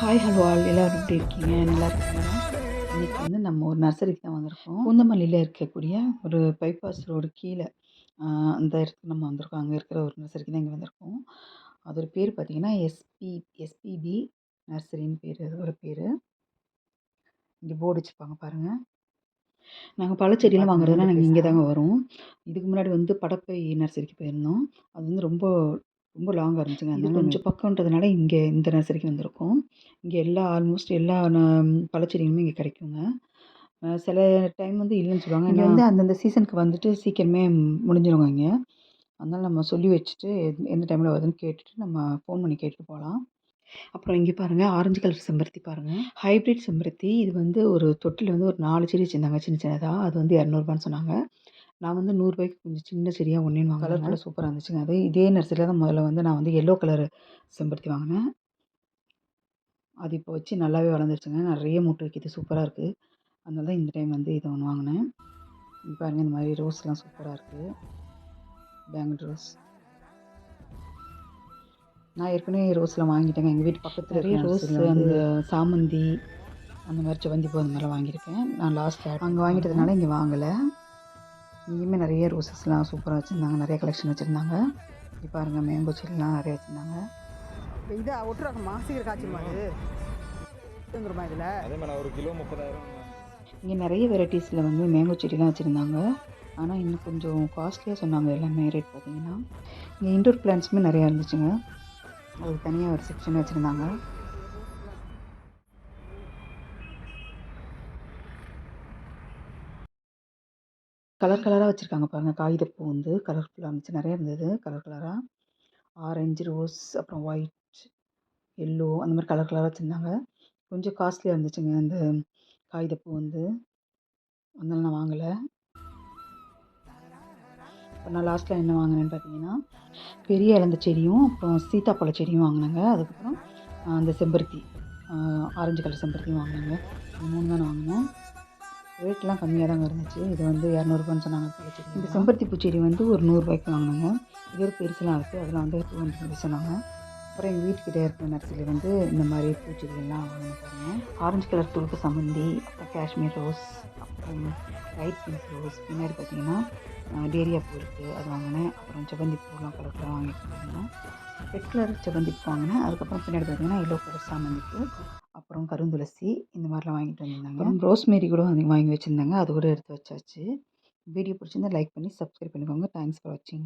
Hi, hello all எல்லாரும் எப்படி இருக்கீங்க? நல்லா இருக்கீங்களா? இன்னைக்கு வந்து நம்ம ஒரு நர்சரிக்கு தான் வந்திருக்கோம். பூந்தமல்லியில இருக்கக்கூடிய ஒரு பைபாஸ் ரோடு கீழ அ அந்த இடத்துக்கு நம்ம வந்திருக்கோம். அங்க இருக்கிற ஒரு நர்சரிக்கு தான் இங்க வந்திருக்கோம். அதோட பேர் பார்த்தீங்கன்னா, எஸ்பிபி நர்சரின்னு பேரு அதோட பேரு. இங்க போர்டு வச்சிருப்பாங்க பாருங்க. நாங்க பழச்செடிலாம் வாங்குறதுனா நாங்க இங்க தாங்க வரோம். இதுக்கு முன்னாடி வந்து படப்பை நர்சரிக்கு போயிருந்தோம். அது வந்து ரொம்ப ரொம்ப லாங்கா இருந்துச்சுங்க. இது கொஞ்சம் பக்கம்ன்றதுனால இங்க இந்த நர்சரிக்கு வந்திருக்கோம். இங்க ஆல்மோஸ்ட் எல்லா பழச்செடிகளுமே இங்க கிடைக்குங்க. சில டைம் வந்து இல்லன்னு சொல்லுவாங்க. இங்க வந்து அந்தந்த சீசனுக்கு வந்துட்டு சீக்கிரமே முடிஞ்சிருங்க இங்க. அதனால நம்ம சொல்லி வச்சுட்டு எந்த டைம்ல வருதுன்னு கேட்டுட்டு நம்ம ஃபோன் பண்ணி கேட்டுட்டு போலாம். அப்புறம் இங்க பாருங்க ஆரஞ்சு கலர் செம்பருத்தி பாருங்க. ஹைப்ரிட் செம்பருத்தி. இது வந்து ஒரு தொட்டில வந்து ஒரு 4 செடி வச்சிருந்தாங்க சின்ன சின்னதா. அது வந்து ரூ. 200 சொன்னாங்க. நான் வந்து ரூ. 100 கொஞ்சம் சின்ன செடியா ஒண்ணேன்னு வாங்கினேன். கலர்ஃபுல்லா சூப்பரா இருந்துச்சுங்க. அது இதே நர்சரியில தான் முதல்ல வந்து நான் வந்து எல்லோ கலர் செம்பருத்தி வாங்கினேன். அது இப்போ வச்சு நல்லாவே வளர்ந்துருச்சுங்க. நெறைய மொட்டு வைக்குது. சூப்பரா இருக்கு. அதனால தான் இந்த டைம் வந்து இத ஒண்ணு வாங்கினேன். இங்க பாருங்க இந்த மாரி ரோஸ்லாம் சூப்பரா இருக்கு. Bangle rose. நான் ஏற்கனவே ரோஸ்லாம் வாங்கிட்டேங்க. எங்க வீட்டு பக்கத்துல நெறைய ரோஸ் அந்த சாமந்தி அந்த மாரி செவந்தி பூ அந்த மாரிலாம் வாங்கியிருக்கேன். நான் லாஸ்ட்ல அங்க வாங்கிட்டதுனால இங்க வாங்கல. இங்கேயுமே நெறைய ரோசஸ்லாம் சூப்பரா வச்சிருந்தாங்க. நெறைய கலெக்ஷன் வச்சிருந்தாங்க. இங்க பாருங்க மேங்கோ செடிலாம் நெறைய வச்சிருந்தாங்க. இதா ஒட்டுறாங்கம்மா சீக்கிரம் காய்ச்சிருமா அது வந்துருமா இதில் அதே மாதிரி ஒரு கிலோ 30,000. இங்கே நிறைய வெரைட்டிஸில் வந்து மேங்கோ செடிலாம் வச்சுருந்தாங்க. ஆனால் இன்னும் கொஞ்சம் காஸ்ட்லியாக சொன்னாங்க எல்லாமே ரேட் பார்த்தீங்கன்னா. இங்கே இன்டோர் பிளான்ட்ஸுமே நிறையா இருந்துச்சுங்க. அதுக்கு தனியாக ஒரு செக்ஷன் வச்சுருந்தாங்க. கலர் கலராக வச்சுருக்காங்க பாருங்கள். காகிதப்பூ வந்து கலர்ஃபுல்லாக இருந்துச்சு. நிறையா இருந்தது கலர் கலராக. ஆரஞ்சு, ரோஸ், அப்புறம் ஒயிட், எல்லோ அந்த மாதிரி கலர் கலராக வச்சுருந்தாங்க. கொஞ்சம் காஸ்ட்லியாக இருந்துச்சுங்க அந்த காகிதப்பூ வந்து. அதனால நான் வாங்கலை. இப்போ நான் லாஸ்ட்டில் என்ன வாங்கினேன்னு பார்த்தீங்கன்னா, பெரிய இலந்த செடியும் அப்புறம் சீத்தாப்பழ செடியும் வாங்கினேங்க. அதுக்கப்புறம் அந்த செம்பருத்தி ஆரஞ்சு கலர் செம்பருத்தியும் வாங்கினேங்க. இது 3 தான் நான் வாங்கினேன். ரேட்லாம் கம்மியாக தாங்க இருந்துச்சு. இது வந்து ரூ. 200 சொன்னாங்க பழச்செடி. இந்த செம்பருத்தி பூச்செடி வந்து ஒரு ரூ. 100 வாங்கினேங்க. இது ஒரு பெருசுலாம் இருக்குது. அதில் வந்து 200 சொன்னாங்க. அப்புறம் எங்கள் வீட்டுக்கிட்ட இருக்கிற நர்சரியில் வந்து இந்த மாதிரி பூச்செடிகள்லாம் வாங்கினேன் பாருங்கள். ஆரஞ்சு கலர் துளுக்கு சம்மந்தி, அப்புறம் காஷ்மீர் ரோஸ், அப்புறம் லைட் பிங்க் ரோஸ், பின்னாடி பார்த்தீங்கன்னா டேரியா பூ இருக்குது அது வாங்கினேன். அப்புறம் செவ்வந்தி பூலாம் கலர் கலராக வாங்கிட்டு ரெட் கலர் செவ்வந்தி பூ வாங்கினேன். அதுக்கப்புறம் பின்னாடி பார்த்தீங்கன்னா எல்லோ கலர் சாமந்தி பூ, அப்புறம் கருந்துளசி இந்த மாதிரிலாம் வாங்கிட்டு வந்திருந்தாங்க. அப்புறம் ரோஸ்மேரி கூட வாங்கி வச்சுருந்தாங்க. அது கூட எடுத்து வச்சாச்சு. வீடியோ பிடிச்சிருந்தா லைக் பண்ணி சப்ஸ்கிரைப் பண்ணிக்கோங்க. தேங்க்ஸ் ஃபார் வாட்சிங்.